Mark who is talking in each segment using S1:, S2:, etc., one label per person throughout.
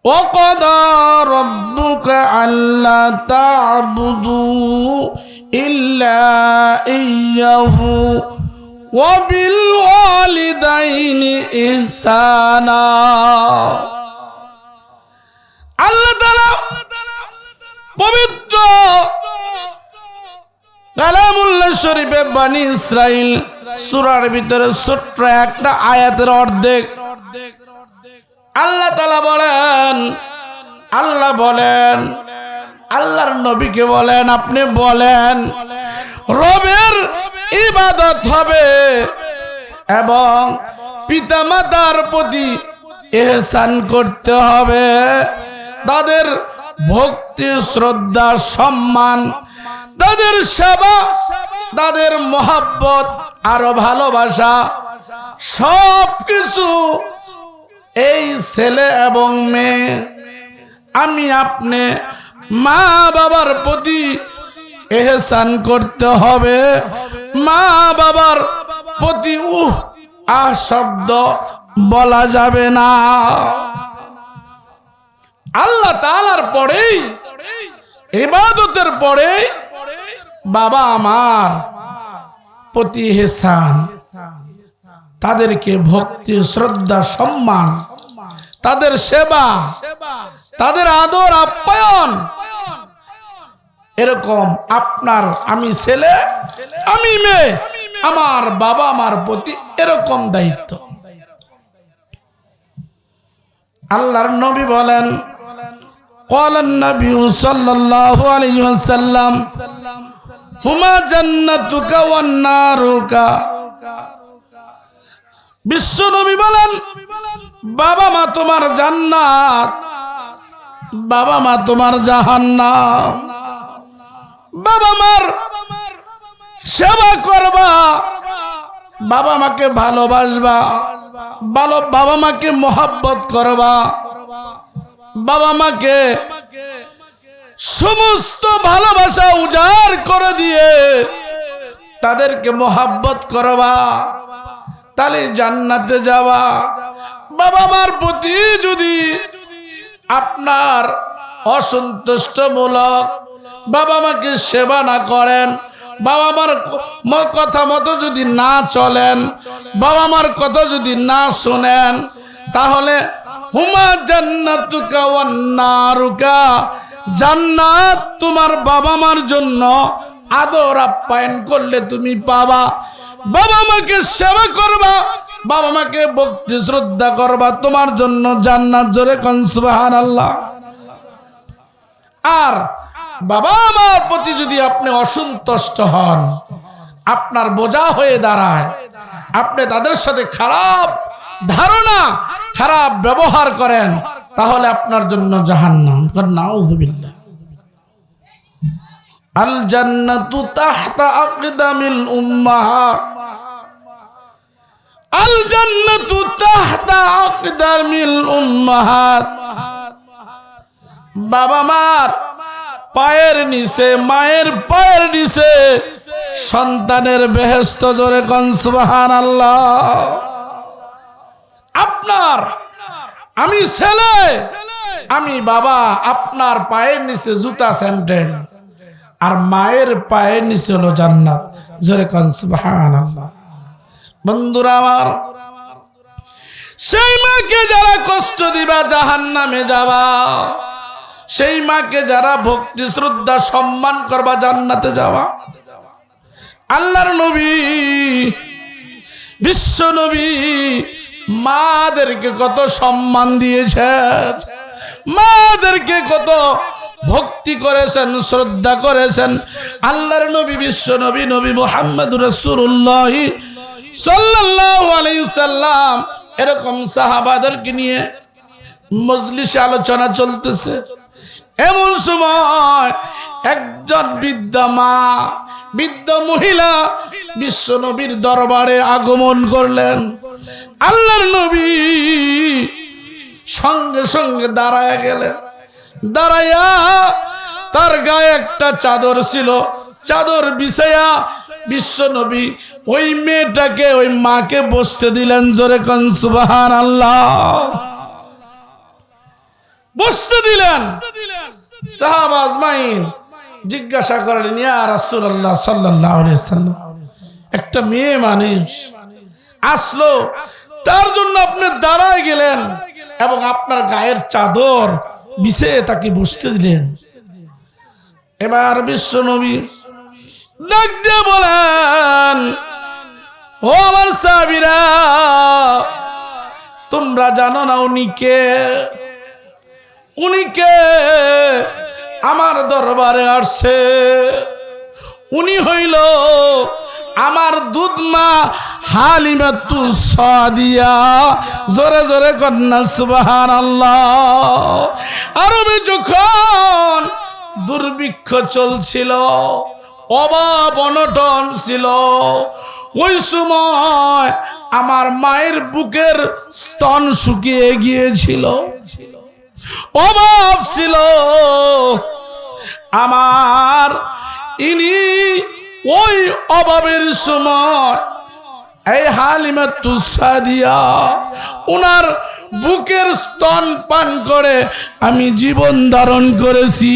S1: وقضى ربك ألا تعبدوا إلا إياه وبالوالدين إحسانا আল্লাহ তাআলা পবিত্র কালামুল্লাহ শরীফে বনি ইসরাইল সূরার ভিতরে ছোট্ট একটা আয়াতের অর্ধেক আল্লাহ তাআলা বলেন, আল্লাহর নবীকে বলেন, আপনি বলেন রবের ইবাদত হবে এবং পিতামাতার প্রতি ইহসান করতে হবে, তাদের ভক্তি শ্রদ্ধা সম্মান, তাদের সেবা, তাদের মহব্বত আরো ভালোবাসা সবকিছু এই ছেলে এবং মেয়ে আমি আপনি মা বাবার প্রতি ইহসান করতে হবে। মা বাবার প্রতি শব্দ বলা যাবে না। আল্লাহ তাআলার পরেই ইবাদতের পরে বাবা আমার প্রতি ইহসান, তাদেরকে ভক্তি শ্রদ্ধা সম্মান, তাদের সেবা, তাদের আদর আপ্যায়ন, এরকম আপনার আমি ছেলে আমি মেয়ে আমার বাবা আমার প্রতি এরকম দায়িত্ব। আল্লাহর নবী বলেন, ক্বালান নবী সাল্লাল্লাহু আলাইহি ওয়াসাল্লাম হুমা জান্নাতুকা ওয়ান নারুকা। বিশ্ব নবী বলেন, বাবা মা তোমার জান্নাত, বাবা মা তোমার জাহান্নাম। বাবা মার সেবা করবা, বাবা মাকে ভালোবাসবা, বাবা মাকে মহব্বত করবা, বাবা মাকে সমস্ত ভালোবাসা উজাড় করে দিয়ে তাদেরকে মহব্বত করবা, তাহলে জান্নাতে যাবা। বাবা মার প্রতি যদি আপনার অসন্তুষ্টমূলক বাবা মাকে সেবা না করেন, বাবা মার কথা মতো যদি না চলেন, বাবা মার কথা যদি না শুনেন, তাহলে হুমা জান্নাতুকা ওয়ান নারুকা, জান্নাত তোমার বাবা মার জন্য আদর আপ্যায়ন করলে তুমি পাবা। বাবা মাকে সেবা করবা, বাবা মাকে ভক্তি শ্রদ্ধা করবা, তোমার জন্য জান্নাত। জোরে কোন সুবহানাল্লাহ। আর বাবা মার প্রতি যদি আপনি অসন্তুষ্ট হন, আপনার বোঝা হয়ে দাঁড়ায়, আপনি তাদের সাথে খারাপ ধারণা খারাপ ব্যবহার করেন, তাহলে আপনার জন্য জাহান্নাম। নাউযুবিল্লাহ। আল জান্নাতু তাহতা আকদামিল উম্মাহাত, আল জান্নাতু তাহতা আকদামিল উম্মাহাত। বাবা মার পায়ের নিচে, মায়ের পায়ের নিচে সন্তানের বেহেশত। জোরে কোন সুবহানাল্লাহ। আপনার আমি ছেলে আমি বাবা, আপনার পায়ের নিচে জুতা স্যান্ডেল, আর মায়ের পায়ের নিচে হলো জান্নাত। জোরে কোন সুবহানাল্লাহ। বন্ধুরা আমার, সেই মাকে যারা কষ্ট দিবা জাহান্নামে যাবা, সেই মাকে যারা ভক্তি শ্রদ্ধা সম্মান করবা জান্নাতে যাওয়া। আল্লাহর নবী বিশ্ব নবী মাদেরকে কত সম্মান দিয়েছেন, মাদেরকে কত ভক্তি করেছেন, শ্রদ্ধা করেছেন। আল্লাহর নবী বিশ্ব নবী নবী মুহাম্মদুর রাসূলুল্লাহ সাল্লাল্লাহু আলাইহি ওয়াসাল্লাম এরকম সাহাবাদেরকে নিয়ে মজলিসে আলোচনা চলতেছে। এমন সময় একজন বৃদ্ধা মা, বৃদ্ধ মহিলা বিশ্ব নবীর দরবারে আগমন করলেন। আল্লাহর নবী সঙ্গে সঙ্গে দাঁড়ায় গেলেন। দাঁড়াইয়া তার গায়ে একটা চাদর ছিল, চাদর বিছাইয়া বিশ্ব নবী ওই মেয়েটাকে, ওই মাকে বসতে দিলেন। জোরে কোন সুবহানাল্লাহ। বসতে দিলেন। সাহাবা আজমাইন জিজ্ঞাসা করলেন, ইয়া রাসূলুল্লাহ সাল্লাল্লাহু আলাইহি ওয়াসাল্লাম, একটা মেয়ে মানুষ আসলো, তার জন্য আপনি দাঁড়ায় গেলেন এবং আপনার গায়ের চাদর বিছিয়ে তাকে বসতে দিলেন। এবার বিশ্বনবী ডাক দিয়ে বলেন, ও আমার সাহাবীরা, তোমরা জানো না উনি কে? আমার দরবারে আসছে। উনি হইল আমার দুধমা হালিমাতু সাদিয়া। জোরে জোরে কন্যা সুবহানাল্লাহ। আরবে যখন দুর্ভিক্ষ চলছিল, অভাব অনটন ছিল, ওই সময় আমার মায়ের বুকের স্তন শুকিয়ে গিয়েছিল, অভাব ছিল। আমার ইনি ওই অভাবের সময় এই হালিমাতু সাদিয়া উনার বুকের স্তন পান করে আমি জীবন ধারণ করেছি।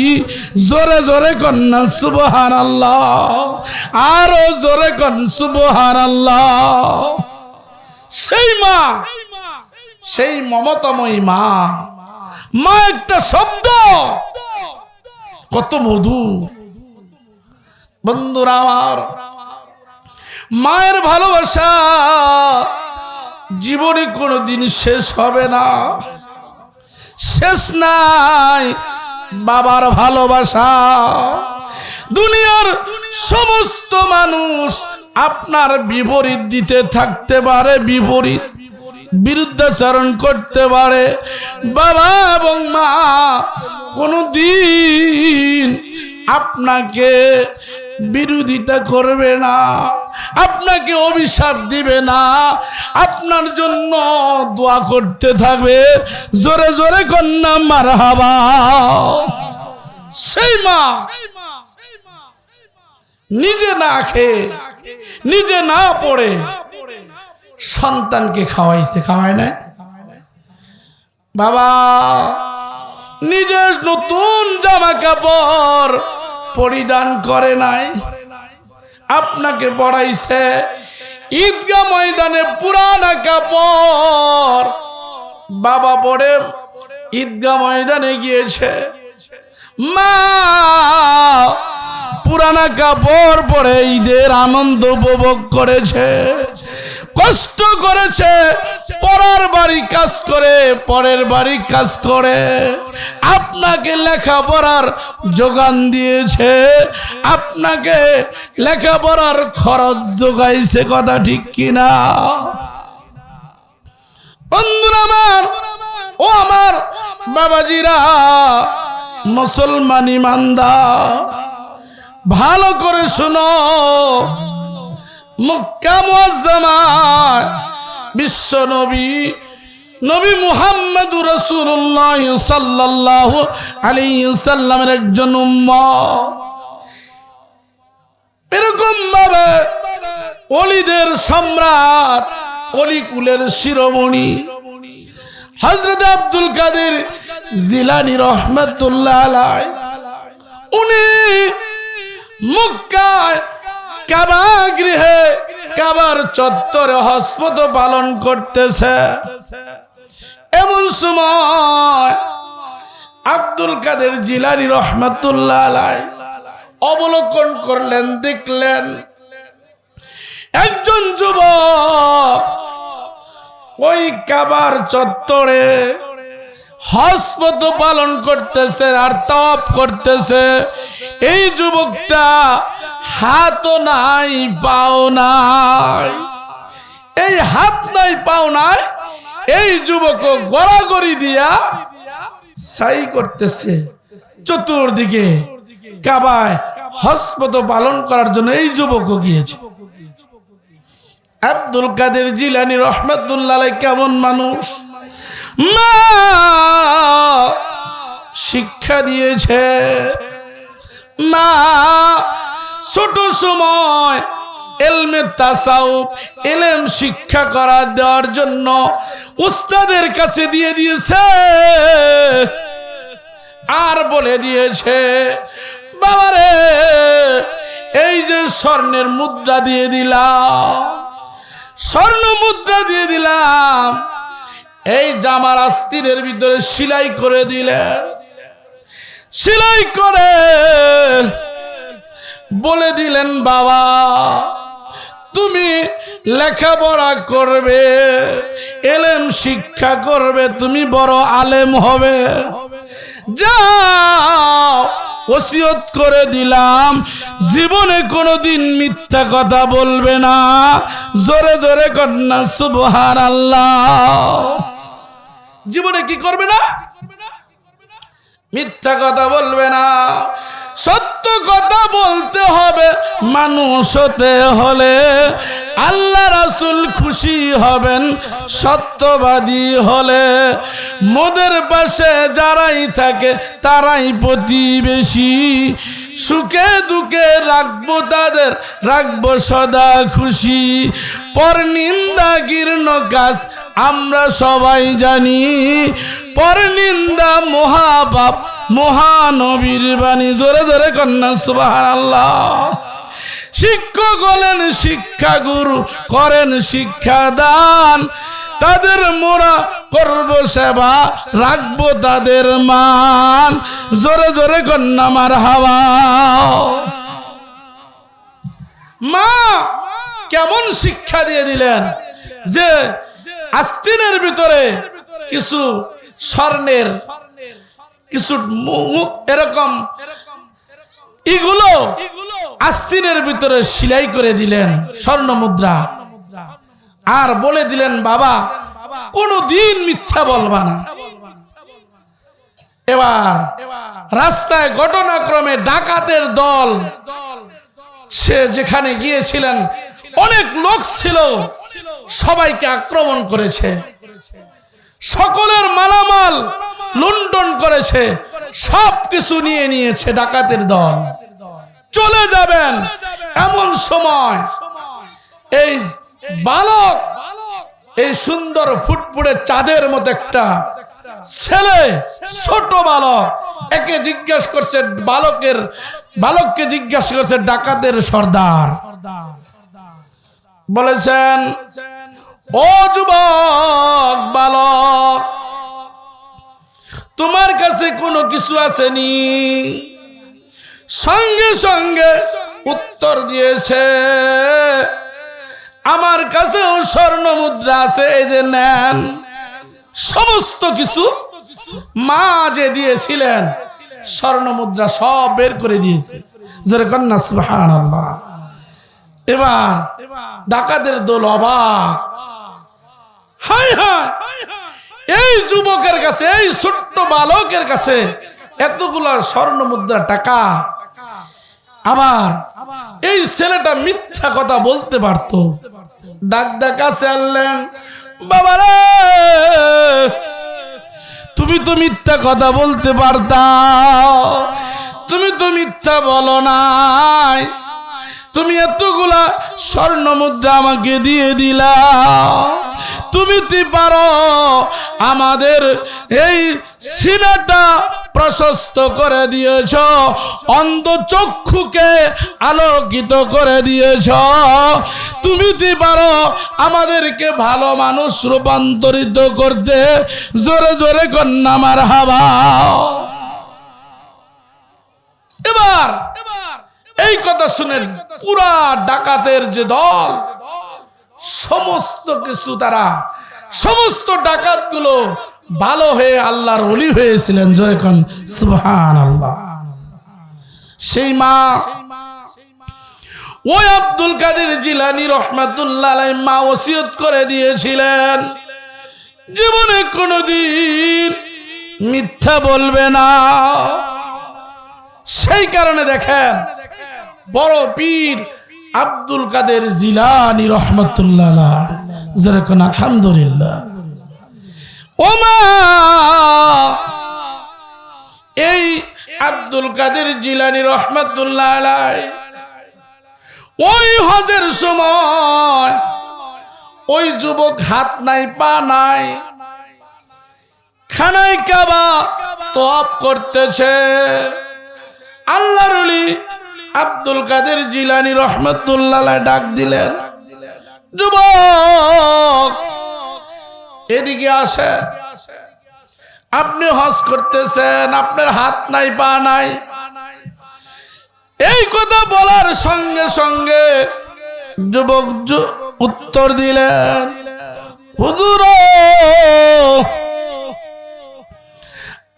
S1: জোরে জোরে কন্যা সুবহানাল্লাহ, আরো জোরে কন সুবহানাল্লাহ। সেই মমতাময়ী মা একটা শব্দ কত মধুর। বন্ধুরা আমার, মায়ের ভালোবাসা জীবনে কোনোদিন শেষ হবে না, শেষ নাই। বাবার ভালোবাসা, দুনিয়ার সমস্ত মানুষ আপনার বিপরীত দিতে থাকতে পারে, বিরুদ্ধাচরণ করতে পারে, বাবা এবং মা কোনদিন আপনাকে বিরোধিতা করবে না, আপনাকে অভিশাপ দিবে না, আপনার জন্য দোয়া করতে থাকবে। জোরে জোরে কন্যা মারহাবা। সেই মা নিজে না খেয়ে, নিজে না পড়ে সন্তানকে খাওয়ায় না। বাবা নিজের নতুন জামা কাপড় পরিধান করে নাই, আপনাকে পড়াইছে। ঈদগাহ ময়দানে পুরানা কাপড় বাবা পরে ঈদগাহ ময়দানে গিয়েছে, মা পুরানা কাপড় পরে ঈদের আনন্দ উপভোগ করেছে, কষ্ট করেছে, পরের বাড়ি কাজ করে, পরের বাড়ি কাজ করে আপনাকে লেখাপড়ার যোগান দিয়েছে, আপনাকে লেখাপড়ার খরচ যোগাইছে। কথা ঠিক কিনা বন্ধুরা আমার? ও আমার বাবাজিরা, মুসলমান ইমানদার, ভালো করে শুনো। মক্কা মুআজ্জামায় বিশ্ব নবী মুহাম্মদুর রাসূলুল্লাহ সাল্লাল্লাহু আলাইহি সাল্লামের একজন উম্মত। এরকম ভাবে ওলিদের সম্রাট, অলিকুলের শিরোমণি হযরত আব্দুল কাদের জিলানী রাহমাতুল্লাহ আলাইহি, উনি মক্কায় কাবা গৃহে, কাবার চত্বরে হজরত পালন করতেছে। এমন সময় আব্দুল কাদের জিলানী রাহমাতুল্লাহ আলাইহি অবলোকন করলেন, দেখলেন একজন যুবক ওই কাবার চত্বরে হজরত পালন করতেছে আর তাওয়াফ করতেছে। এই যুবকটা হাত নাই, পাও নাই। এই হাত নাই, পাও নাই, এই যুবক গড়াগড়ি দিয়া সাই করতেছে চতুর্দিকে কাবায় হজরত পালন করার জন্য। এই যুবক গিয়েছে। আব্দুল কাদের জিলানী রাহমাতুল্লাহ আলাইহি কেমন মানুষ, মা শিক্ষা দিয়েছে। মা ছোট সময় ইলমে তাসাউফ, ইলম শিক্ষা দেওয়ার জন্য উস্তাদের কাছে দিয়ে দিয়েছে। আর বলে দিয়েছে, বাবারে এই যে স্বর্ণের মুদ্রা দিয়ে দিলাম, স্বর্ণ মুদ্রা দিয়ে দিলাম, এই জামার আস্তিনের ভিতরে সেলাই করে দিলেন। সেলাই করে বলে দিলেন, বাবা তুমি লেখাপড়া করবে, এলেম শিক্ষা করবে, তুমি বড় আলেম হবে, যাও ওসিয়ত করে দিলাম জীবনে কোনোদিন মিথ্যা কথা বলবে না। জোরে জোরে কন্যা সুবহানাল্লাহ। জীবনে কি করবে না? মিথ্যা কথা বলবে না, সত্য কথা বলতে হবে। মানুষ হতে হলে আল্লাহ রাসূল খুশি হবেন সত্যবাদী হলে। মোদের পাশে যারাই থাকে তারাই প্রতিবেশী, সুখে দুঃখে রাখবো তাদের, রাখবো সদা খুশি। পর নিন্দা ঘৃণ্য কাজ আমরা সবাই জানি, পর নিন্দা মহাপাপ মহানবীর বাণী। জোরে জোরে কন্যা সুবহানাল্লাহ। শিক্ষক হলেন শিক্ষা গুরু, করেন শিক্ষা দান, তাদের মোরা করব সেবা, রাখবো তাদের মান। জোরে জোরে কন্যা মারহাবা। মা কেমন শিক্ষা দিয়ে দিলেন যে আস্তিনের ভিতরে কিছু স্বর্ণের কিছু এরকম এগুলো আস্তিনের ভিতরে সেলাই করে দিলেন স্বর্ণ মুদ্রা, আর বলে দিলেন, বাবা কোনদিন মিথ্যা বলবা না। এবার রাস্তায় ঘটনাক্রমে ডাকাতের দল, সে যেখানে গিয়েছিলেন অনেক লোক ছিল, সবাইকে আক্রমণ করেছে, সকলের মালামাল লুণ্ঠন করেছে, সব কিছু নিয়ে নিয়েছে ডাকাতের দল। চলে যাবেন এমন সময় এই বালক, এই সুন্দর ফুটফুটে চাঁদের মতো একটা ছেলে, ছোট বালক, একে জিজ্ঞাসা করছে, বালককে জিজ্ঞাসা করছে ডাকাতের সর্দার, বলেছেন, ও যুবক বালক, তোমার কাছে কোনো কিছু আসেনি? সঙ্গে সঙ্গে উত্তর দিয়েছে, আমার কাছেও স্বর্ণ মুদ্রা আছে, এই যে নেন। সমস্ত কিছু মা যে দিয়েছিলেন স্বর্ণ মুদ্রা সব বের করে দিয়েছে। জোরে কন্যা সুবহানাল্লাহ। এবার ডাকাতের দল অবাক, হায় হায়, এই যুবকের কাছে, এই ছোট্ট বালকের কাছে এতগুলা স্বর্ণ মুদ্রা টাকা, আবার এই ছেলেটা মিথ্যা কথা বলতে পারত। ডাক কাছে আনলেন, বাবারে তুমি তো মিথ্যা কথা বলতে পারতা, তুমি তো মিথ্যা বলো নাই, তুমি এতগুলা স্বর্ণ মুদ্রা আমাকে দিয়ে দিলা, তুমি কি পারো আমাদের এই সিনাটা প্রশস্ত করে দিয়েছ, অন্ধ চক্ষুকে আলোকিত করে দিয়েছ, তুমি কি পারো আমাদেরকে ভালো মানুষ রূপান্তরিত করতে? জোরে জোরে কন্যা মারহাবা। এবার এই কথা শুনেন পুরা ডাকাতের যে দল, সমস্ত কিছু তারা, সমস্ত ডাকাতগুলো ভালো হয়ে আল্লাহর ওলি হয়েছিলেন। জোরে কোন সুবহানাল্লাহ। সেই মা, ওই আব্দুল কাদের জিলানী রহমাতুল্লাহ আলাইহি মা ওসিয়ত করে দিয়েছিলেন, জীবনে কোনোদিন মিথ্যা বলবে না। সেই কারণে দেখেন বড় পীর আব্দুল কাদের জিলানী রহমাতুল্লাহ আলাইহি, জোরে কোন আলহামদুলিল্লাহ। ও মা, এই আব্দুল কাদের জিলানী রহমাতুল্লাহ আলাইহি ওই হজের সময় ওই যুবক হাত নাই পা নাই, খানায় কাবা তওয়াফ করতেছে। আল্লাহর ওলি আব্দুল কাদের জিলানী রহমাতুল্লাহ আলাইহি ডাক দিলেন, যুবক এদিকে আসেন। আপনি হজ করতেছেন, আপনার হাত নাই পা নাই। এই কথা বলার সঙ্গে সঙ্গে যুবক উত্তর দিলেন, হুজুর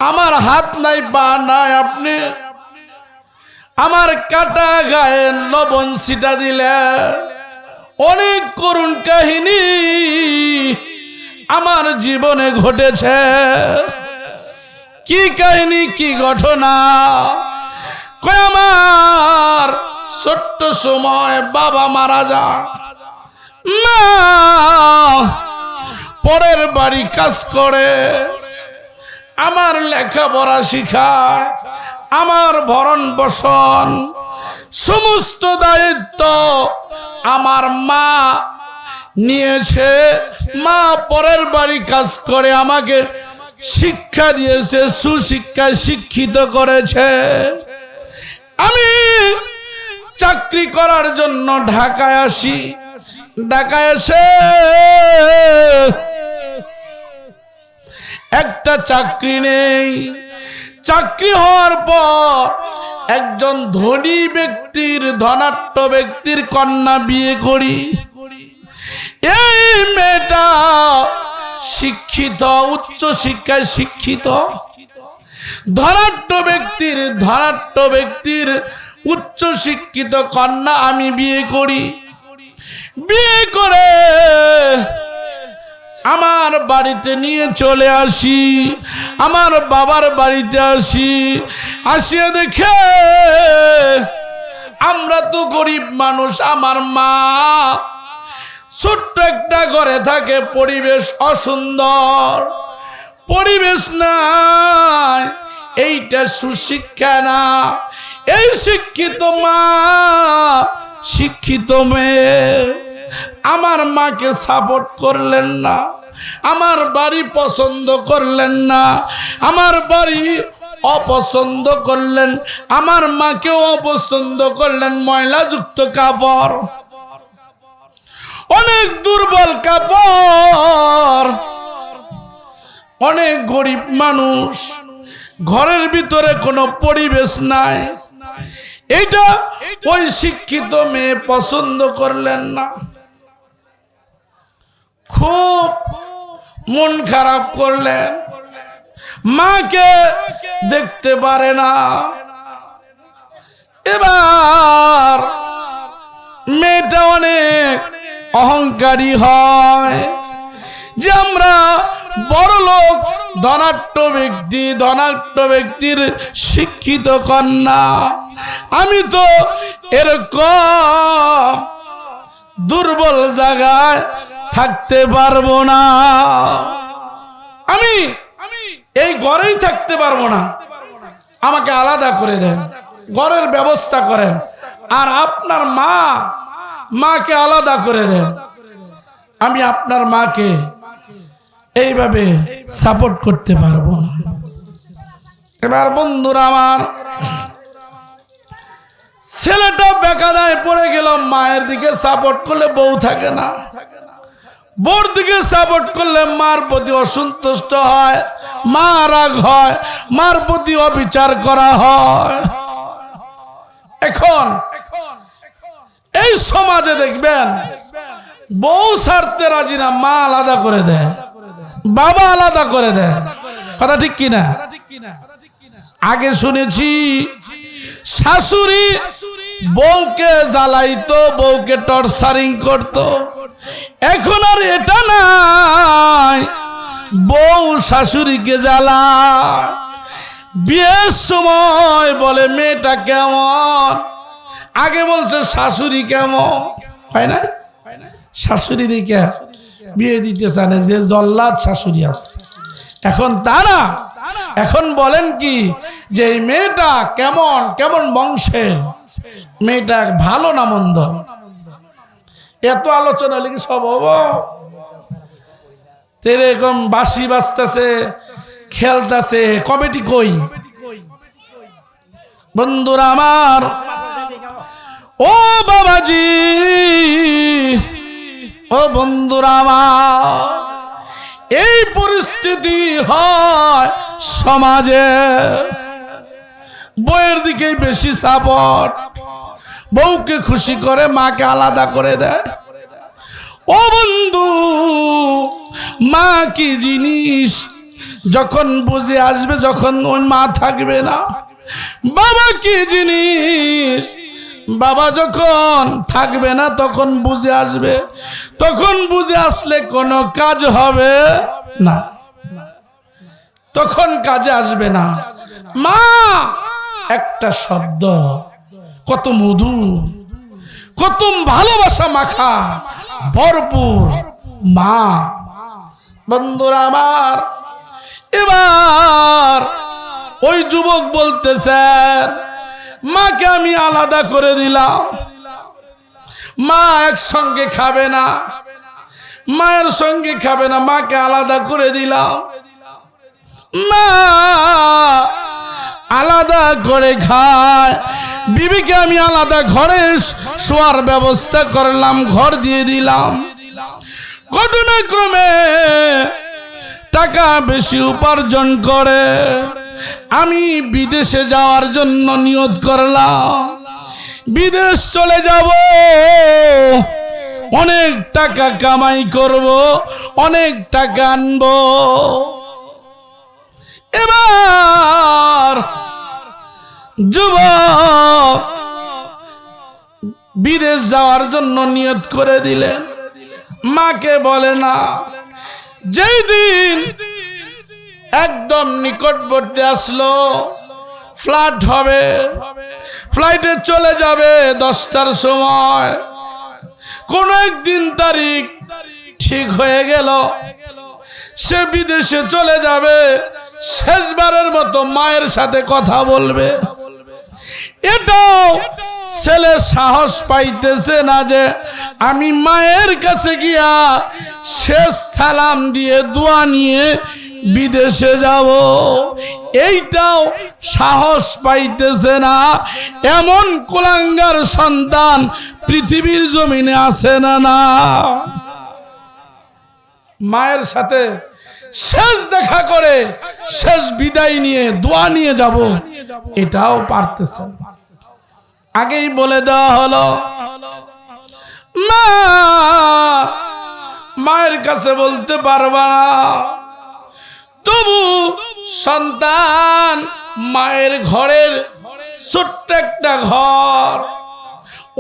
S1: আমার হাত নাই পা নাই, আপনি আমার কাটা গায়ে লবণ ছিটা দিলেন। অনেক করুণ কাহিনী আমার জীবনে ঘটেছে। কি কাহিনী, কি ঘটনা? কয় আমার ছোট্ট সময় বাবা মারা যায়, মা পরের বাড়ি কাজ করে, আমার লেখাপড়া শিখায়, আমার ভরণ পোষণ সমস্ত দায়িত্ব আমার মা নিয়েছে। মা পরের বাড়ি কাজ করে আমাকে শিক্ষা দিয়েছে, সুশিক্ষায় শিক্ষিত করেছে। আমি চাকরি করার জন্য ঢাকায় আসি। ঢাকায় এসে একটা চাকরি নেই। চাকরি হওয়ার পর একজন ধনী ব্যক্তির, ধনাঢ্য ব্যক্তির কন্যা বিয়ে করি। এই মেয়েটা শিক্ষিত, উচ্চ শিক্ষায় শিক্ষিত। ধনাঢ্য ব্যক্তির উচ্চ শিক্ষিত কন্যা আমি বিয়ে করি। বিয়ে করে আমার বাড়িতে নিয়ে চলে আসি, আমার বাবার বাড়িতে আসিয়া দেখে আমরা তো গরিব মানুষ। আমার মা ছোট্ট একটা ঘরে থাকে, পরিবেশ অসুন্দর, পরিবেশ নাই। এইটা সুশিক্ষা না। এই শিক্ষিত মা, শিক্ষিত মেয়ে আমার মাকে সাপোর্ট করলেন না, আমার বাড়ি পছন্দ করলেন না, আমার বাড়ি অপছন্দ করলেন, আমার মাকেও অপছন্দ করলেন। ময়লাযুক্ত কাপড়, অনেক দুর্বল কাপড়, অনেক গরিব মানুষ, ঘরের ভিতরে কোনো পরিবেশ নাই। এটা ওই শিক্ষিত মেয়ে পছন্দ করলেন না। খুব মন খারাপ করলেন, মাকে দেখতে পারে না। এবার মেয়েটা অনেক অহংকারী হয় যে আমরা বড় লোক, ধনাঢ্য ব্যক্তির শিক্ষিত কন্যা, আমি তো এরকম দুর্বল জায়গায় থাকতে পারবো না, আমি এই ঘরেই থাকতে পারবো না, আমাকে আলাদা করে দেন, ঘরের ব্যবস্থা করেন, আর আপনার মাকে আলাদা করে দেন। আমি আপনার মাকে এইভাবে সাপোর্ট করতে পারবো না। এবার বন্ধুরা আমার, ছেলেটা বেকায়দায় পড়ে গেল। মায়ের দিকে সাপোর্ট করলে বউ থাকে না, বউর দিকে সাপোর্ট করলে মার প্রতি অসন্তুষ্ট হয়, মা রাগ হয়, মার প্রতি অবিচার করা হয়। এখন এই সমাজে দেখবেন বউ ছাড়তে রাজি না, মা আলাদা করে দেয়, বাবা আলাদা করে দেয়। কথা ঠিক কিনা? আগে শুনেছি শাশুড়ি বউকে জ্বালাইতো, বউকে টর্চারিং করতো। এখন আর এটা নাই, বউ শাশুড়িকে জ্বালায়। বিয়ের সময় বলে মেয়েটা কেমন, আগে বলছে শাশুড়ি কেমন, হয় না? শাশুড়ি দিকে বিয়ে দিতে চায় যে জল্লাদ শাশুড়ি আছে। এখন তারা এখন বলেন কি যে এই মেয়েটা কেমন কেমন বংশের, মেয়েটা ভালো না মন্দ, এত আলোচনা লিখে সব এরকম বাঁশি বাজতেছে, খেলতেছে, কমিটি কই? বন্ধুরা আমার, ও বাবাজি, ও বন্ধুরা আমার, এই পরিস্থিতি হয় সমাজে। বউয়ের দিকে বেশি সাপোর্ট, বউকে খুশি করে মাকে আলাদা করে দেয়। ও বন্ধু, মা কি জিনিস যখন বুঝে আসবে, যখন ওই মা থাকবে না। বাবা কি জিনিস, বাবা যখন থাকবে না তখন বুঝে আসবে। তখন বুঝে আসলে কোনো কাজ হবে না, তখন কাজে আসবে না। মা একটা শব্দ, কত মধুর, কত ভালোবাসা মাখা ভরপুর মা। বন্ধুরা আমার, এবার ওই যুবক বলতেছে, মাকে আমি আলাদা করে দিলাম, মা একসঙ্গে খাবে না, মায়ের সঙ্গে খাবে না, মাকে আলাদা করে দিলাম। মা আলাদা করে খায়, বিবিকে আমি আলাদা ঘরে শোয়ার ব্যবস্থা করলাম, ঘর দিয়ে দিলাম। ঘটনাক্রমে টাকা বেশি উপার্জন করে আমি বিদেশে যাওয়ার জন্য নিয়ত করলাম। বিদেশ চলে যাব, অনেক টাকা কামাই করব, অনেক টাকা আনবো। এবার যুবক বিদেশ যাওয়ার জন্য নিয়ত করে দিলেন। মাকে বলে না, যেই দিন একদম নিকটবর্তী আসলো, ফ্লাইট হবে, ফ্লাইটে চলে যাবে 10টার সময়। কোন একদিন তারিখ ঠিক হয়ে গেল, সে বিদেশে চলে যাবে, শেষবারের মতো মায়ের সাথে কথা বলবে। এটাও ছেলে সাহস পাইতেছে না যে আমি মায়ের কাছে গিয়া শেষ সালাম দিয়ে দোয়া নিয়ে বিদেশে যাব, এইটাও সাহস পাইতেছে না। এমন কুলাঙ্গার সন্তান পৃথিবীর জমিনে আছে না? না, মায়ের সাথে শেষ দেখা করে শেষ বিদায় নিয়ে দোয়া নিয়ে যাব, এটাও পারতেছে না। আগেই বলে দেওয়া হলো, মা মায়ের কাছে বলতে পারবা না। তবু সন্তান মায়ের ঘরের ছোট্ট একটা ঘর,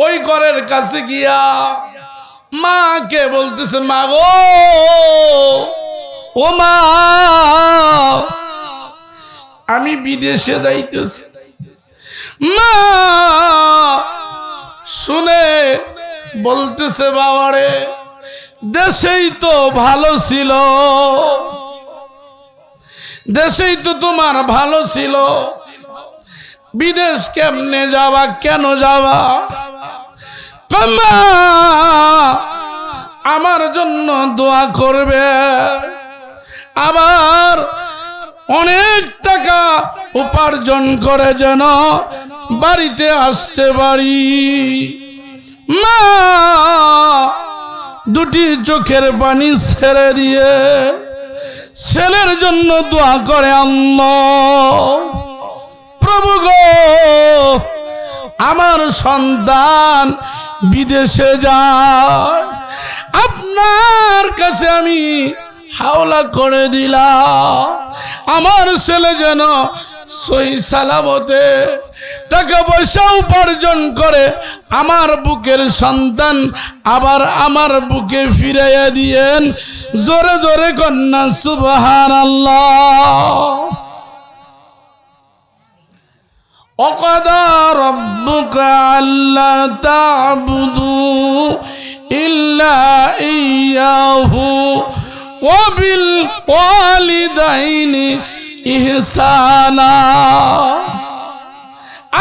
S1: ওই ঘরের কাছে গিয়া মাকে বলতেছে, মা গো, ও মা, আমি বিদেশে যাইতেছি। মা শুনে বলতেছে, বাবারে, দেশেই তো ভালো ছিল, দেশেই তো তোমার ভালো ছিল, বিদেশ কেমনে যাবা, কেন যাবা? মা আমার জন্য দোয়া করবে, আবার অনেক টাকা উপার্জন করে যেন বাড়িতে আসতে পারি। মা দুটি চোখের পানি ছেড়ে দিয়ে ছেলের জন্য দোয়া করে, আল্লাহ প্রভু গো, আমার সন্তান বিদেশে যায়, আপনার কাছে আমি হাওলা করে দিলাম, আমার ছেলে যেন সহি সালামতে টাকা পয়সা উপার্জন করে আমার বুকের সন্তান আবার আমার বুকে ফিরাইয়া দিয়েন। জোরে জোরে কন্যা সুবহানাল্লাহ। ওয়াকাদা রাব্বুকা আল্লা তা'বুদু ইল্লা ইয়্যাহু ওয়া বিল ওয়ালিদাইনি ইহসানা।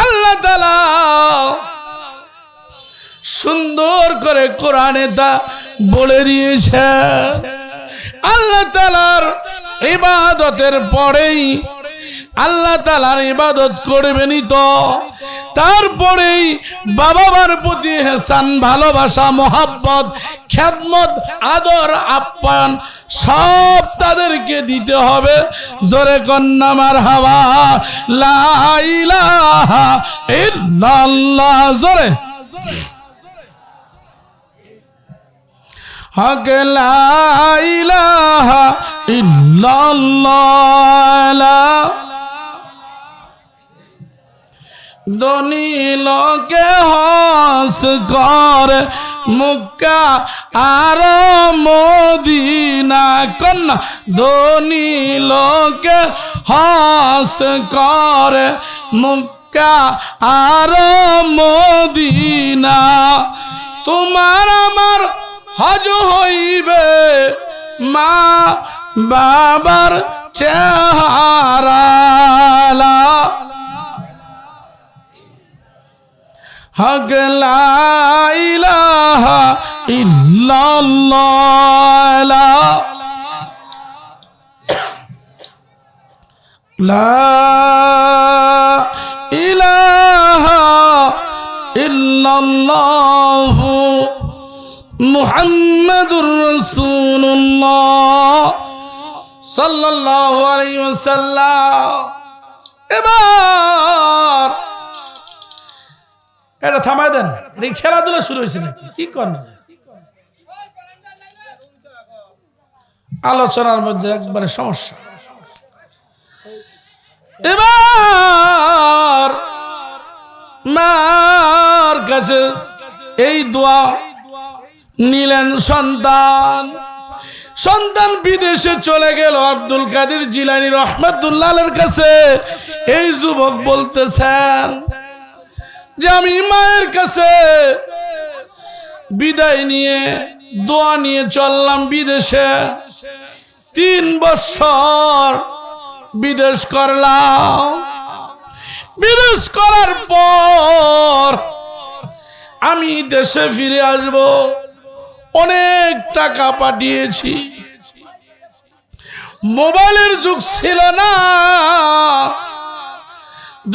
S1: আল্লাহ তাআলা সুন্দর করে কোরআনে তা বলে দিয়েছে। আল্লাহ তাআলার ইবাদতের পরেই আল্লাহ তাআলার ইবাদত করবেনই তো, তারপরেই বাবা মার প্রতি ইহসান, ভালোবাসা, মোহাব্বত, খেদমত, আদর, আপ্যায়ন সব তাদেরকে দিতে হবে। জোরে কন্না মারহাবা, লা ইলাহা ইল্লাল্লাহ, জোরে হক লা ইলাহা ইল্লাল্লাহ। ধনী লোকে হস করে মক্কা আর মদিনা, কন্যা ধনী লোকে হস করে মক্কা আর মদিনা। তোমার আমার হজ হইবে মা বাবার চেহারা, হক লা ইলাহা ইল্লাল্লাহ, লা ইলাহা ইল্লাল্লাহ মুহাম্মাদুর রাসূলুল্লাহ সাল্লাল্লাহু আলাইহি ওয়াসাল্লাম। এবার এটা থামাই দেন, এই খেলাধুলা শুরু হয়েছে নাকি? কি করেন আলোচনার মধ্যে একবারে সমস্যা। এবার মার কাছে এই দোয়া নিলেন সন্তান। সন্তান বিদেশে চলে গেল আব্দুল কাদের জিলানী রহমাতুল্লাহর কাছে। এই যুবক বলতেছেন যে আমি মায়ের কাছে বিদায় নিয়ে দোয়া নিয়ে চললাম বিদেশে, 3 বছর বিদেশ করলাম। বিদেশ করার পর আমি দেশে ফিরে আসব, অনেক টাকা পাঠিয়েছি। মোবাইলের যুগ ছিল না।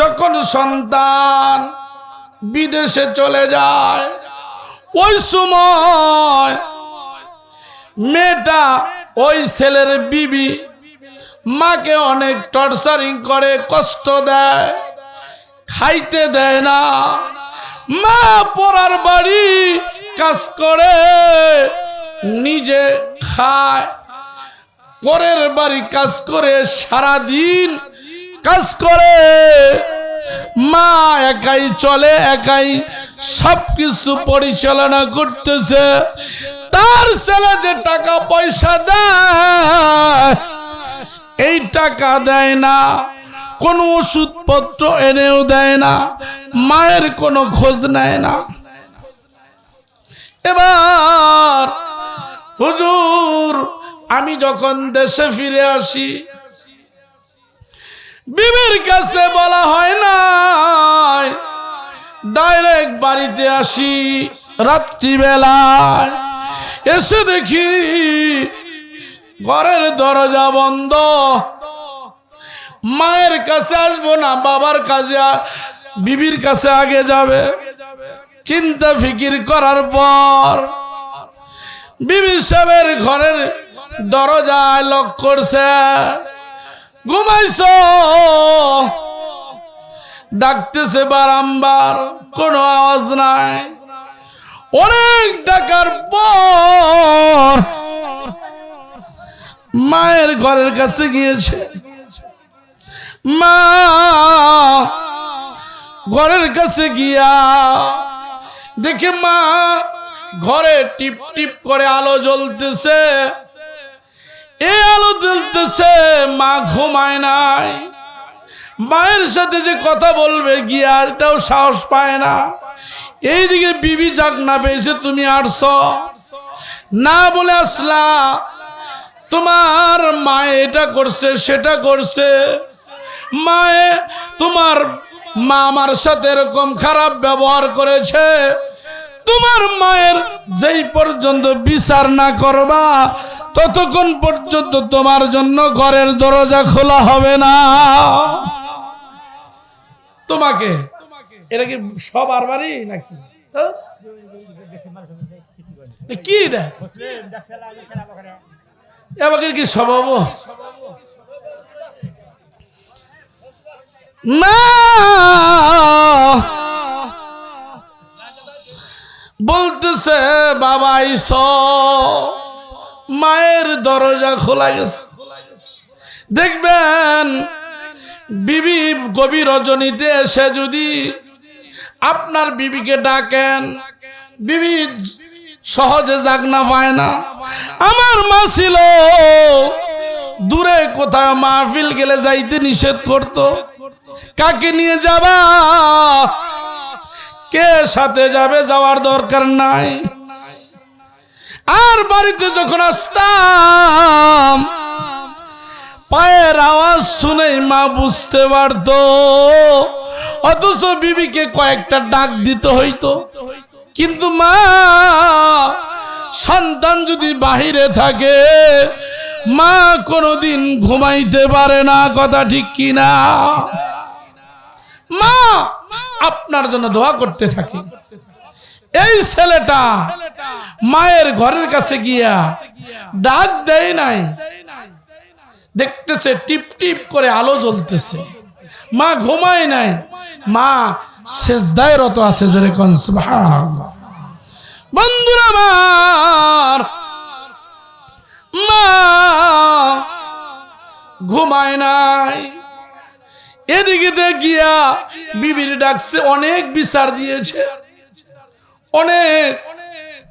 S1: যখন সন্তান বিদেশে চলে যায় ওই সময় মেয়েটা, ওই ছেলের বিবি মাকে অনেক টর্চারিং করে, কষ্ট দেয়, খাইতে দেয় না। মা পরার বাড়ি কাজ করে নিজে খায়, পরের বাড়ি কাজ করে সারাদিন কাজ করে। মা একাই চলে, একাই সবকিছু পরিচালনা করতেছে। তার ছেলে যে টাকা পয়সা দেয় এই টাকা দেয় না, কোনো ওষুধপত্র এনেও দেয় না, মায়ের কোনো খোঁজ নেয় না। এবার হুজুর আমি যখন দেশে ফিরে আসি, বিবির কাছে বলা হয় না, ডাইরেক্ট বাড়িতে আসি। রাত্রিবেলায় এসে দেখি ঘরের দরজা বন্ধ। মায়ের কাছে আসবো না, বাবার কাছে, বিবির কাছে আগে যাবে। চিন্তা ফিকির করার পর বিবি সাহেবের ঘরের দরজায় লক করছে। ঘুমাইছো? ডাকতেছে বারংবার, কোনো আওয়াজ নাই। অনেক ডাকার পর মায়ের ঘরের কাছে গিয়েছে। মা ঘরের কাছে গিয়া দেখে মা ঘরে টিপ টিপ করে আলো জ্বলতেছে। এই আলো জ্বলতেছে, মা ঘুমায় নাই। মায়ের সাথে যে কথা বলবে গিয়া এটাও সাহস পায় না। এইদিকে বিবি জাগনা পেয়েছে, তুমি আসছ না বলে আসলা, তোমার মা এটা করছে সেটা করছে, মায়ে তোমার মা আমার সাথে এরকম খারাপ ব্যবহার করেছে। তোমার মায়ের যেই পর্যন্ত বিচার না করবা ততক্ষণ পর্যন্ত তোমার জন্য ঘরের দরজা খোলা হবে না। তোমাকে এটা কি সব আর বাড়ি নাকি কি আমাকে কি স্বভাব না? বলতেছে বাবা আইস, মায়ের দরজা খোলা গেছে। দেখবেন বিবি গভীর রজনীতে এসে যদি আপনার বিবিকে ডাকেন, বিবি সহজে জাগনা পায় না। আমার মা ছিল দূরে কোথাও মাহফিল গেলে যাইতে নিষেধ করত। কাকে নিয়ে যাবা, কে সাথে যাবে, যাওয়ার দরকার নাই। আর বাড়িতে যখন আসতাম পায়ের আওয়াজ শুনেই মা বুঝতে পারত, অথচ বিবিকে কয়েকটা ডাক দিতে হইতো। কিন্তু মা সন্তান যদি বাহিরে থাকে মা কোনোদিন ঘুমাইতে পারে না, কথা ঠিক কিনা? মা আপনার জন্য দোয়া করতে থাকে। এই ছেলেটা মায়ের ঘরের কাছে গিয়া ডাক দেয় নাই, দেখতেছে টিপ টিপ করে আলো জ্বলতেছে, মা ঘুমায় নাই, মা সেজদায় রত আছে। জোরে কোন সুবহানাল্লাহ। বন্ধুরা আমার, মা ঘুমায় নাই। এদিকে দেখিয়া বিবির ডাকছে, অনেক বিচার দিয়েছে, অনেক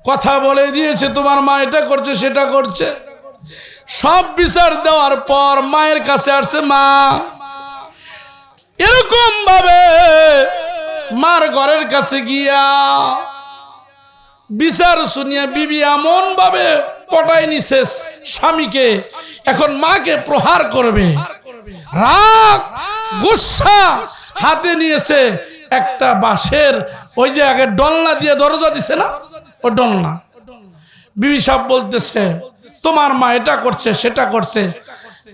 S1: কথা বলে দিয়েছে, তোমার মা এটা করছে সেটা করছে। সব বিচার দেওয়ার পর মায়ের কাছে আসছে। মা এরকম ভাবে মার ঘরের কাছে গিয়া বিচার শুনিয়া বিবি এমন ভাবে পটাই নিছে স্বামীকে, এখন মাকে প্রহার করবে। রাগ গুসা হাতে নিয়েছে একটা বাঁশের, ওই যে আগে ডলনা দিয়ে দরজা দিছে না, ও ডলনা। বিবি সাহেব বলতেছে তোমার মা এটা করছে সেটা করছে,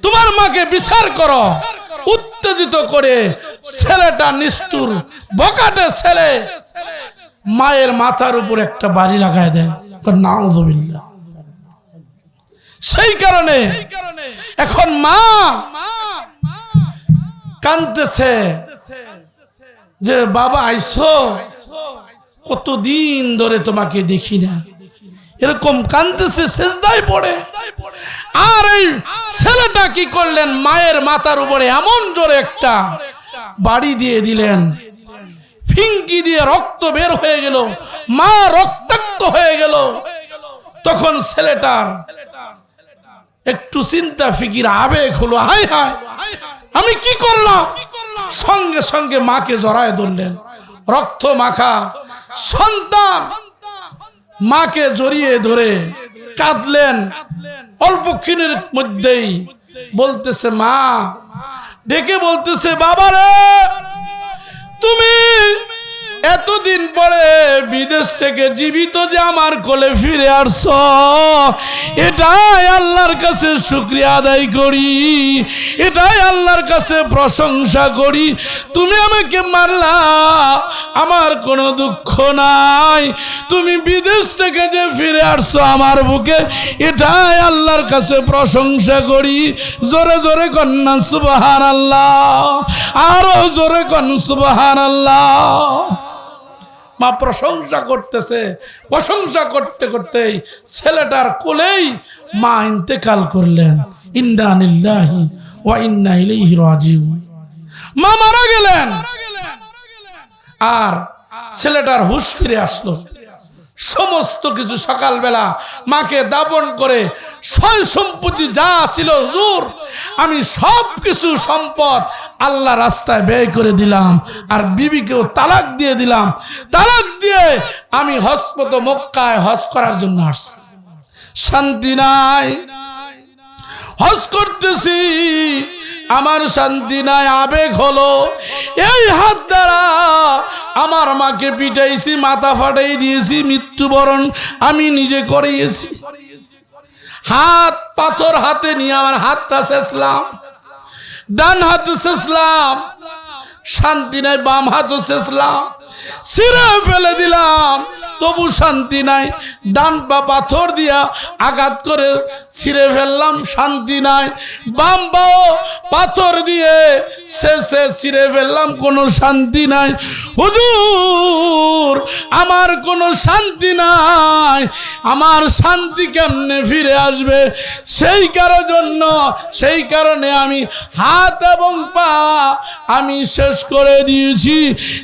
S1: তোমার মাকে বিচার করো। উত্তেজিত করে ছেলেটা নিষ্ঠুর বকাটে ছেলে মায়ের মাথার উপর একটা বাড়ি লাগায় দেয়। নাউযুবিল্লাহ। সেই কারণে এখন মা কাঁদতেছে যে বাবা আইসো, কতদিন ধরে তোমাকে দেখি না, এরকম কাঁদতেছে সেজদায় পড়ে। আর এই ছেলেটা কি করলেন, মায়ের মাথার উপরে এমন জোরে একটা বাড়ি দিয়ে দিলেন, ফিঙ্কি দিয়ে রক্ত বের হয়ে গেল, মা রক্তাক্ত হয়ে গেল। তখন ছেলেটার একটু চিন্তা ফিকির আবেগ হলো, হায় হায় আমি কি করলাম। সঙ্গে সঙ্গে মাকে জড়ায় ধরলেন। রক্ত মাখা সন্তান মাকে জড়িয়ে ধরে কাঁদলেন। অল্পক্ষণের মধ্যেই বলতেছে মা, ডেকে বলতেছে বাবারে, তুমি এতদিন পরে বিদেশ থেকে জীবিত যে আমার কোলে ফিরে আসছো, এটাই আল্লাহর কাছে শুকরিয়া আদায় করি, এটাই আল্লাহর কাছে প্রশংসা করি। তুমি আমাকে মারলা, আমার কোনো দুঃখ নাই। তুমি বিদেশ থেকে যে ফিরে আসছো আমার বুকে, এটাই আল্লাহর কাছে প্রশংসা করি। জোরে জোরে কন্যা সুবহানাল্লাহ, আরো জোরে কন সুবহানাল্লাহ। মা প্রশংসা করতেছে, প্রশংসা করতে করতেই ছেলেটার কোলেই মা ইন্তেকাল করলেন। ইন্না লিল্লাহি ওয়া ইন্না ইলাইহি রাজিউন। মা মারা গেলেন আর ছেলেটার হুঁশ ফিরে আসলো। সমস্ত কিছু সকালবেলা মাকে দাপন করে সয় সম্পত্তি যা ছিল, হুজুর আমি সব কিছু সম্পদ আল্লাহ রাস্তায় ব্যয় করে দিলাম, আর বিবিকেও তালাক দিয়ে দিলাম। তালাক দিয়ে আমি হজরত মক্কায় হজ করার জন্য আসছি। শান্তি নাই, হজ করতেছি আমার শান্তি নাই, আবেগ হলো। এই হাত দ্বারা আমার মাকে পিটাইছি, মাথা ফাটাই দিয়েছি, মৃত্যুবরণ আমি নিজে করিয়েছি। হাত পাথর হাতে নিয়ে আমার হাতটা ছেঁচলাম, ডান হাতে ছেঁচলাম, শান্তি নাই, বাম হাতও ছেঁচলাম, ছিঁড়ে ফেলে দিলাম, তবু শান্তি নাই। ডান পা পাথর দিয়া আঘাত করে ছিঁড়ে ফেললাম, শান্তি নাই। বাম পাও পাথর দিয়ে শেষে ছিঁড়ে ফেললাম, কোনো শান্তি নাই। হুজুর আমার কোনো শান্তি নাই, আমার শান্তি কেমনে ফিরে আসবে? সেই কারণে আমি হাত এবং পা আমি শেষ করে দিয়েছি।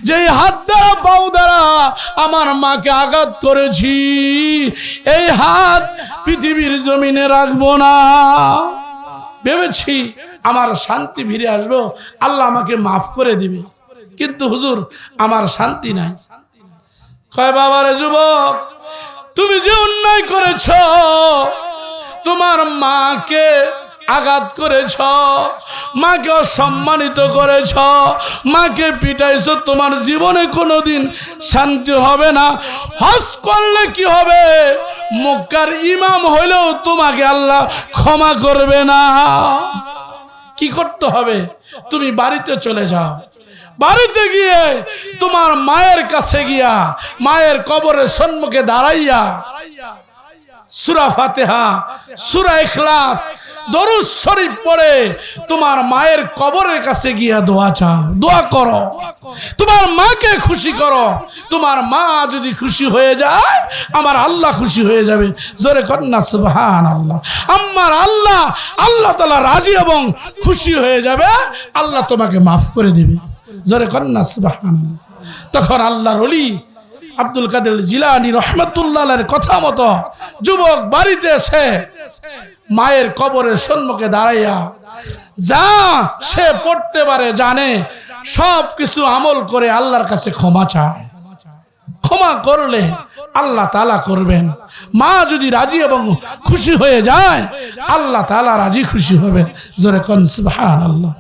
S1: যেই হাত দ্বারা পাও দ্বারা আমার মাকে আঘাত করেছি, এই হাত পৃথিবীর জমিনে রাখবো না। ভেবেছি আমার শান্তি ফিরে আসবে, আল্লাহ আমাকে মাফ করে দিবে, কিন্তু হুজুর আমার শান্তি নাই। কয় বাবারে যুবক, তুমি যে অন্যায় করেছ, তোমার মাকে আঘাত করেছ, মাকে অসম্মানিত করেছ, মাকে পিটাইছ, তোমার জীবনে কোনোদিন শান্তি হবে না। হজ করলে কি হবে? মক্কার ইমাম হইলেও তোমাকে আল্লাহ ক্ষমা করবে না। কি করতে হবে? তুমি বাড়িতে চলে যাও, বাড়িতে গিয়ে তোমার মায়ের কাছে গিয়া মায়ের কবরের সম্মুখে দাঁড়াইয়া সূরা ফাতিহা, সূরা ইখলাস, দরুদ শরীফ পড়ে তোমার মায়ের কবরের কাছে গিয়া দোয়া চাও, দোয়া করো, তোমার মাকে খুশি করো। তোমার মা যদি খুশি হয়ে যায়, আমার আল্লাহ খুশি হয়ে যাবে। জোরে কন্যা সুবহানাল্লাহ। আমার আল্লাহ, আল্লাহ তাআলা রাজি এবং খুশি হয়ে যাবে, আল্লাহ তোমাকে মাফ করে দিবে। জোরে কন্যা সুবহানাল্লাহ। তখন আল্লাহর ওলি আব্দুল কাদের জিলানী রহমাতুল্লাহ আলাইহির কথা মতো যুবক বাড়িতে এসে মায়ের কবরের সম্মুখে দাঁড়াইয়া যা সে পড়তে পারে জানে, সব কিছু আমল করে আল্লাহর কাছে ক্ষমা চায়। ক্ষমা করলে আল্লাহ তাআলা করবেন। মা যদি রাজি এবং খুশি হয়ে যায়, আল্লাহ তাআলা রাজি খুশি হবে। জোরে কোন সুবহানাল্লাহ।